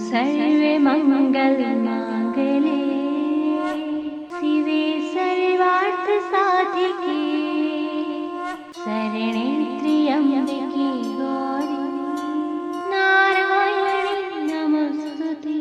सर्वे मंगल मांगले शिवे सर्वार्थ साधिके शरणे त्र्यंबके गौरी नारायणी नमस्तुते।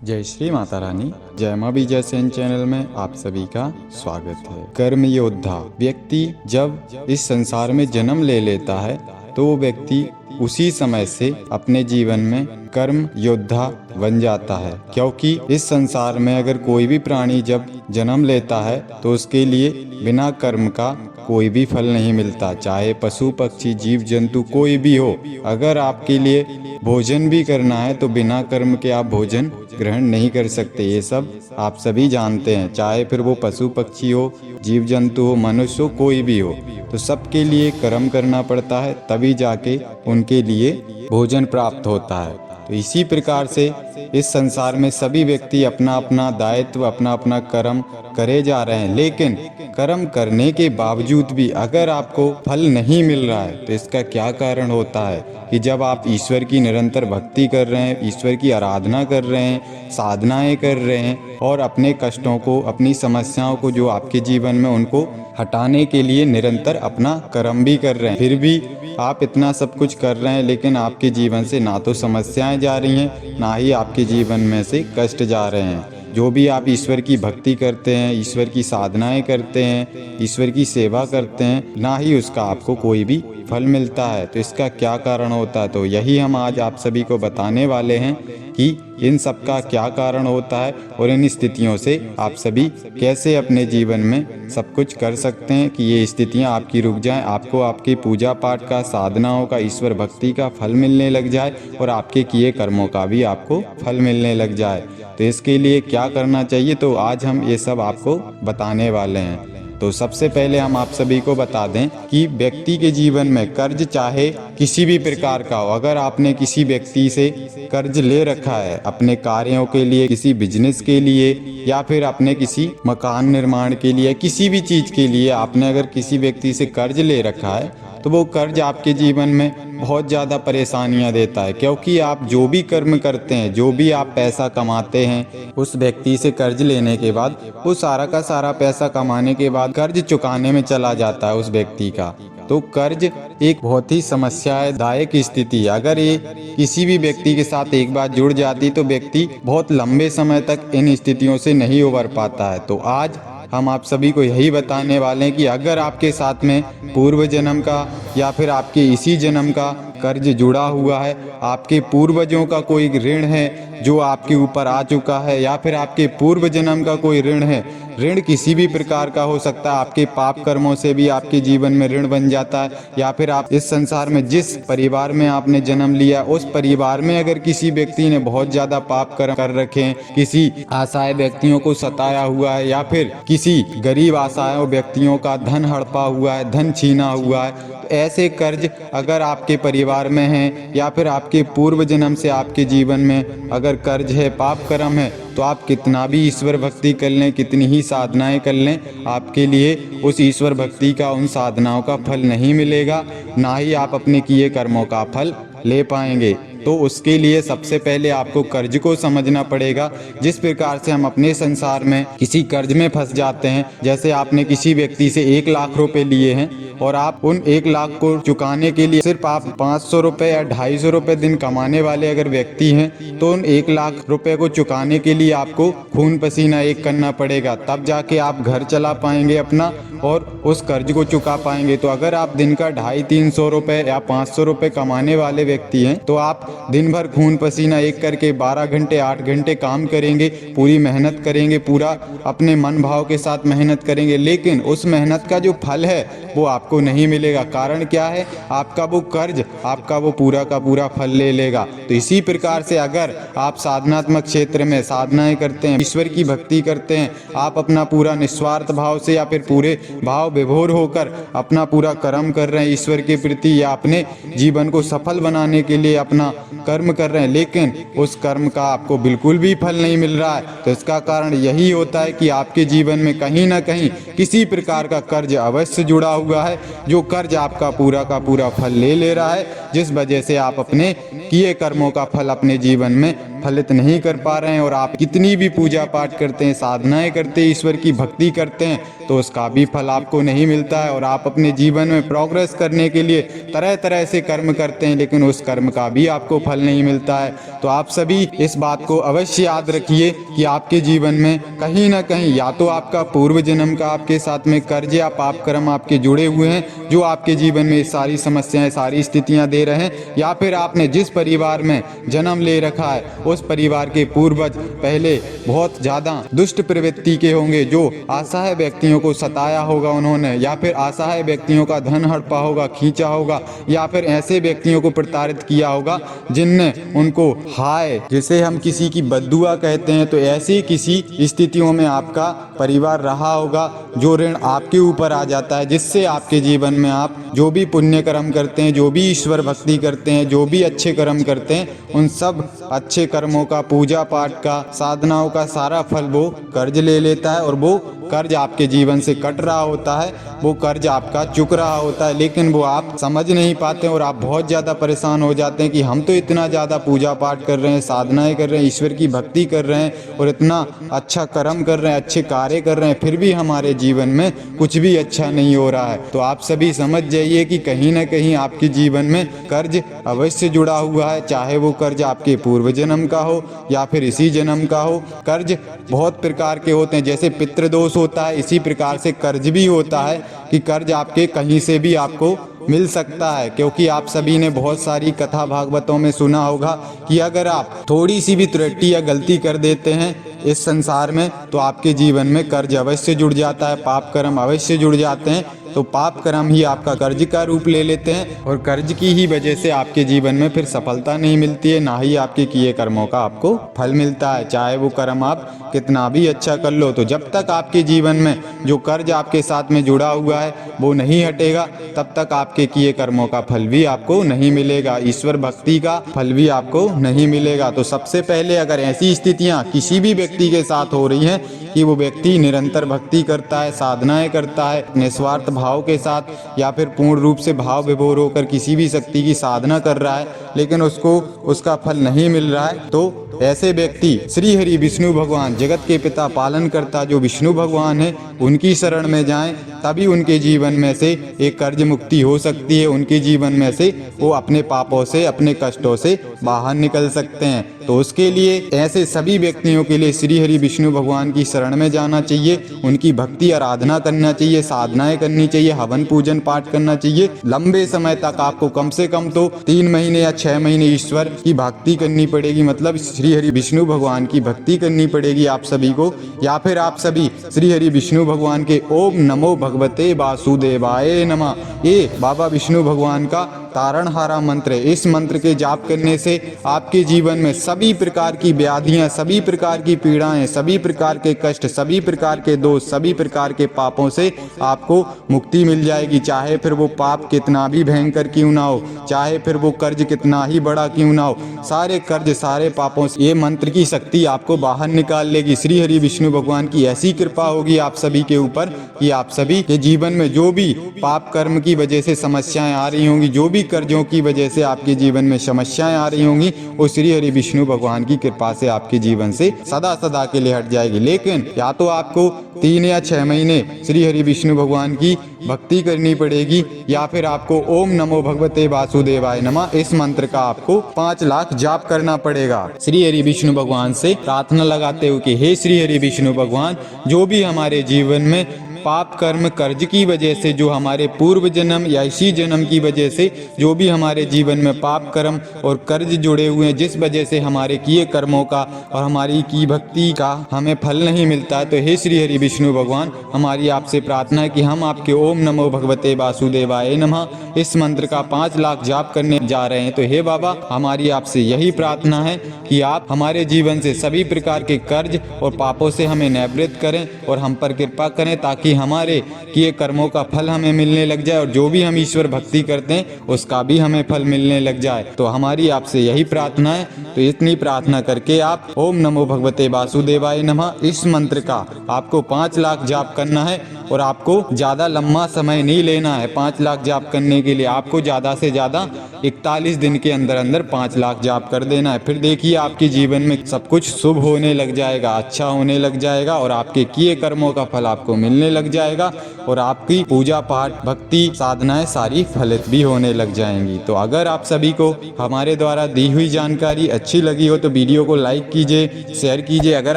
जय श्री माता रानी। जय मां विजय सेन चैनल में आप सभी का स्वागत है। कर्म योद्धा व्यक्ति जब इस संसार में जन्म ले लेता है तो वो व्यक्ति उसी समय से अपने जीवन में कर्म योद्धा बन जाता है, क्योंकि इस संसार में अगर कोई भी प्राणी जब जन्म लेता है तो उसके लिए बिना कर्म का कोई भी फल नहीं मिलता, चाहे पशु पक्षी जीव जंतु कोई भी हो। अगर आपके लिए भोजन भी करना है तो बिना कर्म के आप भोजन ग्रहण नहीं कर सकते। ये सब आप सभी जानते हैं, चाहे फिर वो पशु पक्षी हो, जीव जंतु हो, मनुष्य हो, कोई भी हो, तो सबके लिए कर्म करना पड़ता है, तभी जाके उनके लिए भोजन प्राप्त होता है। तो इसी प्रकार से इस संसार में सभी व्यक्ति अपना अपना दायित्व, अपना अपना कर्म करे जा रहे हैं, लेकिन कर्म करने के बावजूद भी अगर आपको फल नहीं मिल रहा है तो इसका क्या कारण होता है कि जब आप ईश्वर की निरंतर भक्ति कर रहे हैं, ईश्वर की आराधना कर रहे हैं, साधनाएं कर रहे हैं और अपने कष्टों को, अपनी समस्याओं को जो आपके जीवन में उनको हटाने के लिए निरंतर अपना कर्म भी कर रहे हैं, फिर भी आप इतना सब कुछ कर रहे हैं लेकिन आपके जीवन से ना तो समस्याएं जा रही हैं, ना ही आपके जीवन में से कष्ट जा रहे हैं। जो भी आप ईश्वर की भक्ति करते हैं, ईश्वर की साधनाएं करते हैं, ईश्वर की सेवा करते हैं, ना ही उसका आपको कोई भी फल मिलता है। तो इसका क्या कारण होता है, तो यही हम आज आप सभी को बताने वाले हैं कि इन सब का क्या कारण होता है और इन स्थितियों से आप सभी कैसे अपने जीवन में सब कुछ कर सकते हैं कि ये स्थितियां आपकी रुक जाएं, आपको आपकी पूजा पाठ का, साधनाओं का, ईश्वर भक्ति का फल मिलने लग जाए और आपके किए कर्मों का भी आपको फल मिलने लग जाए। तो इसके लिए क्या करना चाहिए, तो आज हम ये सब आपको बताने वाले हैं। तो सबसे पहले हम आप सभी को बता दें कि व्यक्ति के जीवन में कर्ज चाहे किसी भी प्रकार का हो, अगर आपने किसी व्यक्ति से कर्ज ले रखा है अपने कार्यों के लिए, किसी बिजनेस के लिए या फिर अपने किसी मकान निर्माण के लिए, किसी भी चीज़ के लिए आपने अगर किसी व्यक्ति से कर्ज ले रखा है तो वो कर्ज आपके जीवन में बहुत ज़्यादा परेशानियां देता है, क्योंकि आप जो भी कर्म करते हैं, जो भी आप पैसा कमाते हैं, उस व्यक्ति से कर्ज लेने के बाद वो सारा का सारा पैसा कमाने के बाद कर्ज चुकाने में चला जाता है उस व्यक्ति का। तो कर्ज एक बहुत ही समस्यादायक स्थिति है। अगर ये किसी भी व्यक्ति के साथ एक बार जुड़ जाती तो व्यक्ति बहुत लंबे समय तक इन स्थितियों से नहीं उबर पाता है। तो आज हम आप सभी को यही बताने वाले हैं कि अगर आपके साथ में पूर्व जन्म का या फिर आपके इसी जन्म का कर्ज जुड़ा हुआ है, आपके पूर्वजों का कोई ऋण है जो आपके ऊपर आ चुका है, या फिर आपके पूर्व जन्म का कोई ऋण है, ऋण किसी भी प्रकार का हो सकता है, आपके पाप कर्मों से भी आपके जीवन में ऋण बन जाता है, या फिर आप इस संसार में जिस परिवार में आपने जन्म लिया उस परिवार में अगर किसी व्यक्ति ने बहुत ज़्यादा पाप कर्म कर रखे हैं, किसी असहाय व्यक्तियों को सताया हुआ है, या फिर किसी गरीब असहाय व्यक्तियों का धन हड़पा हुआ है, धन छीना हुआ है, तो ऐसे कर्ज अगर आपके परिवार में हैं या फिर आपके पूर्व जन्म से आपके जीवन में अगर कर्ज है, पाप कर्म है, तो आप कितना भी ईश्वर भक्ति कर लें, कितनी ही साधनाएं कर लें, आपके लिए उस ईश्वर भक्ति का, उन साधनाओं का फल नहीं मिलेगा, ना ही आप अपने किए कर्मों का फल ले पाएंगे। तो उसके लिए सबसे पहले आपको कर्ज को समझना पड़ेगा। जिस प्रकार से हम अपने संसार में किसी कर्ज में फंस जाते हैं, जैसे आपने किसी व्यक्ति से 1 लाख रुपए लिए हैं और आप उन 1 लाख को चुकाने के लिए सिर्फ आप 500 रुपये या 250 रुपये दिन कमाने वाले अगर व्यक्ति हैं, तो उन 1 लाख रुपए को चुकाने के लिए आपको खून पसीना एक करना पड़ेगा, तब जाके आप घर चला पाएंगे अपना और उस कर्ज को चुका पाएंगे। तो अगर आप दिन का 250-300 रुपये या 500 रुपये कमाने वाले व्यक्ति हैं तो आप दिन भर खून पसीना एक करके 12 घंटे 8 घंटे काम करेंगे, पूरी मेहनत करेंगे, पूरा अपने मन भाव के साथ मेहनत करेंगे, लेकिन उस मेहनत का जो फल है वो आपको नहीं मिलेगा। कारण क्या है, आपका वो कर्ज आपका वो पूरा का पूरा फल ले लेगा। तो इसी प्रकार से अगर आप साधनात्मक क्षेत्र में साधनाएं करते हैं, ईश्वर की भक्ति करते हैं, आप अपना पूरा निस्वार्थ भाव से या फिर पूरे भाव विभोर होकर अपना पूरा कर्म कर रहे हैं ईश्वर के प्रति या अपने जीवन को सफल बनाने के लिए अपना कर्म कर रहे हैं, लेकिन उस कर्म का आपको बिल्कुल भी फल नहीं मिल रहा है, तो इसका कारण यही होता है कि आपके जीवन में कहीं ना कहीं किसी प्रकार का कर्ज अवश्य जुड़ा हुआ है, जो कर्ज आपका पूरा का पूरा फल ले रहा है, जिस वजह से आप अपने किए कर्मों का फल अपने जीवन में फलित नहीं कर पा रहे हैं। और आप कितनी भी पूजा पाठ करते हैं, साधनाएं करते हैं, ईश्वर की भक्ति करते हैं, तो उसका भी फल आपको नहीं मिलता है। और आप अपने जीवन में प्रोग्रेस करने के लिए तरह तरह से कर्म करते हैं, लेकिन उस कर्म का भी आपको फल नहीं मिलता है। तो आप सभी इस बात को अवश्य याद रखिए कि आपके जीवन में कहीं ना कहीं या तो आपका पूर्व जन्म का आपके साथ में कर्ज या पाप कर्म आपके जुड़े हुए हैं, जो आपके जीवन में सारी समस्याएं, सारी स्थितियां दे रहे हैं, या फिर आपने जिस परिवार में जन्म ले रखा है उस परिवार के पूर्वज पहले बहुत ज़्यादा दुष्ट प्रवृत्ति के होंगे, जो असहाय व्यक्तियों को सताया होगा उन्होंने, या फिर असहाय व्यक्तियों का धन हड़पा होगा, खींचा होगा, या फिर ऐसे व्यक्तियों को प्रताड़ित किया होगा जिनने उनको हाय, जिसे हम किसी की बद्दुआ कहते हैं, तो ऐसी किसी स्थितियों में आपका परिवार रहा होगा, जो ऋण आपके ऊपर आ जाता है, जिससे आपके जीवन में आप जो भी पुण्य कर्म करते हैं, जो भी ईश्वर भक्ति करते हैं, जो भी अच्छे कर्म करते हैं, उन सब अच्छे कर्मों का, पूजा पाठ का, साधनाओं का सारा फल वो कर्ज ले लेता है। और वो कर्ज आपके जीवन से कट रहा होता है, वो कर्ज आपका चुक रहा होता है, लेकिन वो आप समझ नहीं पाते और आप बहुत ज़्यादा परेशान हो जाते हैं कि हम तो इतना ज़्यादा पूजा पाठ कर रहे हैं, साधनाएं कर रहे हैं, ईश्वर की भक्ति कर रहे हैं और इतना अच्छा कर्म कर रहे हैं, अच्छे कार्य कर रहे हैं, फिर भी हमारे जीवन में कुछ भी अच्छा नहीं हो रहा है। तो आप सभी समझ जाइए कि कहीं ना कहीं आपके जीवन में कर्ज अवश्य जुड़ा हुआ है, चाहे वो कर्ज आपके पूर्व जन्म का हो या फिर इसी जन्म का हो। कर्ज बहुत प्रकार के होते हैं, जैसे पितृदोष होता है, इसी प्रकार से कर्ज भी होता है कि कर्ज आपके कहीं से भी आपको मिल सकता है। क्योंकि आप सभी ने बहुत सारी कथा भागवतों में सुना होगा कि अगर आप थोड़ी सी भी त्रुटि या गलती कर देते हैं इस संसार में, तो आपके जीवन में कर्ज अवश्य जुड़ जाता है, पाप कर्म अवश्य जुड़ जाते हैं। तो पाप कर्म ही आपका कर्ज का रूप ले लेते हैं और कर्ज की ही वजह से आपके जीवन में फिर सफलता नहीं मिलती है, ना ही आपके किए कर्मों का आपको फल मिलता है, चाहे वो कर्म आप कितना भी अच्छा कर लो। तो जब तक आपके जीवन में जो कर्ज आपके साथ में जुड़ा हुआ है वो नहीं हटेगा, तब तक आपके किए कर्मों का फल भी आपको नहीं मिलेगा, ईश्वर भक्ति का फल भी आपको नहीं मिलेगा। तो सबसे पहले अगर ऐसी स्थितियां किसी भी व्यक्ति के साथ हो रही हैं कि वो व्यक्ति निरंतर भक्ति करता है, साधनाएं करता है निस्वार्थ भाव के साथ, या फिर पूर्ण रूप से भाव विभोर होकर किसी भी शक्ति की साधना कर रहा है, लेकिन उसको उसका फल नहीं मिल रहा है, तो ऐसे व्यक्ति श्री हरि विष्णु भगवान, जगत के पिता पालन करता जो विष्णु भगवान है, उनकी शरण में जाएं, तभी उनके जीवन में से एक कर्ज मुक्ति हो सकती है, उनके जीवन में से वो अपने पापों से, अपने कष्टों से बाहर निकल सकते हैं। तो उसके लिए ऐसे सभी व्यक्तियों के लिए श्री हरि विष्णु भगवान की शरण में जाना चाहिए, उनकी भक्ति आराधना करना चाहिए, साधनाएं करनी चाहिए, हवन पूजन पाठ करना चाहिए। लंबे समय तक आपको कम से कम तो 3 महीने या 6 महीने ईश्वर की भक्ति करनी पड़ेगी, मतलब श्री हरि विष्णु भगवान की भक्ति करनी पड़ेगी आप सभी को। या फिर आप सभी श्री हरि विष्णु भगवान के ओम नमो भगवते वासुदेवाय नमः, ये बाबा विष्णु भगवान का तारणहारा मंत्र है। इस मंत्र के जाप करने से आपके जीवन में सभी प्रकार की व्याधियां, सभी प्रकार की पीड़ाएं, सभी प्रकार के कष्ट, सभी प्रकार के दोष, सभी प्रकार के पापों से आपको मुक्ति मिल जाएगी। चाहे फिर वो पाप कितना भी भयंकर क्यों ना हो, चाहे फिर वो कर्ज कितना ही बड़ा क्यों ना हो, सारे कर्ज, सारे पापों से ये मंत्र की शक्ति आपको बाहर निकाल लेगी। श्री हरि विष्णु भगवान की ऐसी कृपा होगी आप सभी के ऊपर कि आप सभी के जीवन में जो भी पाप कर्म की वजह से समस्याएं आ रही होंगी, जो भी कर्जों की वजह से आपके जीवन में समस्याएं आ रही होंगी, वो श्री हरि विष्णु भगवान की कृपा से आपके जीवन से सदा सदा के लिए हट जाएगी। लेकिन या तो आपको 3 या 6 महीने श्री हरि विष्णु भगवान की भक्ति करनी पड़ेगी, या फिर आपको ओम नमो भगवते वासुदेवाय नमः इस मंत्र का आपको 5 लाख जाप करना पड़ेगा, श्री हरि विष्णु भगवान से प्रार्थना लगाते हुए कि हे श्री हरि विष्णु भगवान, जो भी हमारे जीवन में पाप कर्म कर्ज की वजह से, जो हमारे पूर्व जन्म या इसी जन्म की वजह से जो भी हमारे जीवन में पाप कर्म और कर्ज जुड़े हुए हैं, जिस वजह से हमारे किए कर्मों का और हमारी की भक्ति का हमें फल नहीं मिलता है, तो हे श्री हरि विष्णु भगवान, हमारी आपसे प्रार्थना है कि हम आपके ओम नमो भगवते वासुदेवाय नमः इस मंत्र का 5 लाख जाप करने जा रहे हैं। तो हे बाबा, हमारी आपसे यही प्रार्थना है कि आप हमारे जीवन से सभी प्रकार के कर्ज और पापों से हमें निवृत्त करें और हम पर कृपा करें, ताकि ताकि हमारे किए कर्मों का फल हमें मिलने लग जाए और जो भी हम ईश्वर भक्ति करते हैं उसका भी हमें फल मिलने लग जाए। तो हमारी आपसे यही प्रार्थना है। तो इतनी प्रार्थना करके आप ओम नमो भगवते वासुदेवाय नमः इस मंत्र का आपको 5 लाख जाप करना है और आपको ज़्यादा लंबा समय नहीं लेना है। 5 लाख जाप करने के लिए आपको ज़्यादा से ज़्यादा 41 दिन के अंदर अंदर 5 लाख जाप कर देना है। फिर देखिए आपके जीवन में सब कुछ शुभ होने लग जाएगा, अच्छा होने लग जाएगा और आपके किए कर्मों का फल आपको मिलने लग जाएगा और आपकी पूजा पाठ भक्ति साधनाएं सारी फलित भी होने लग जाएंगी। तो अगर आप सभी को हमारे द्वारा दी हुई जानकारी अच्छी लगी हो तो वीडियो को लाइक कीजिए, शेयर कीजिए। अगर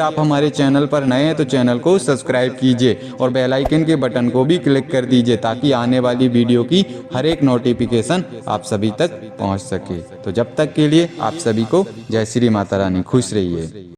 आप हमारे चैनल पर नए हैं तो चैनल को सब्सक्राइब कीजिए और बेल आइकन के बटन को भी क्लिक कर दीजिए ताकि आने वाली वीडियो की हर एक नोटिफिकेशन आप सभी तक पहुंच सके। तो जब तक के लिए आप सभी को जय श्री माता रानी, खुश रहिए।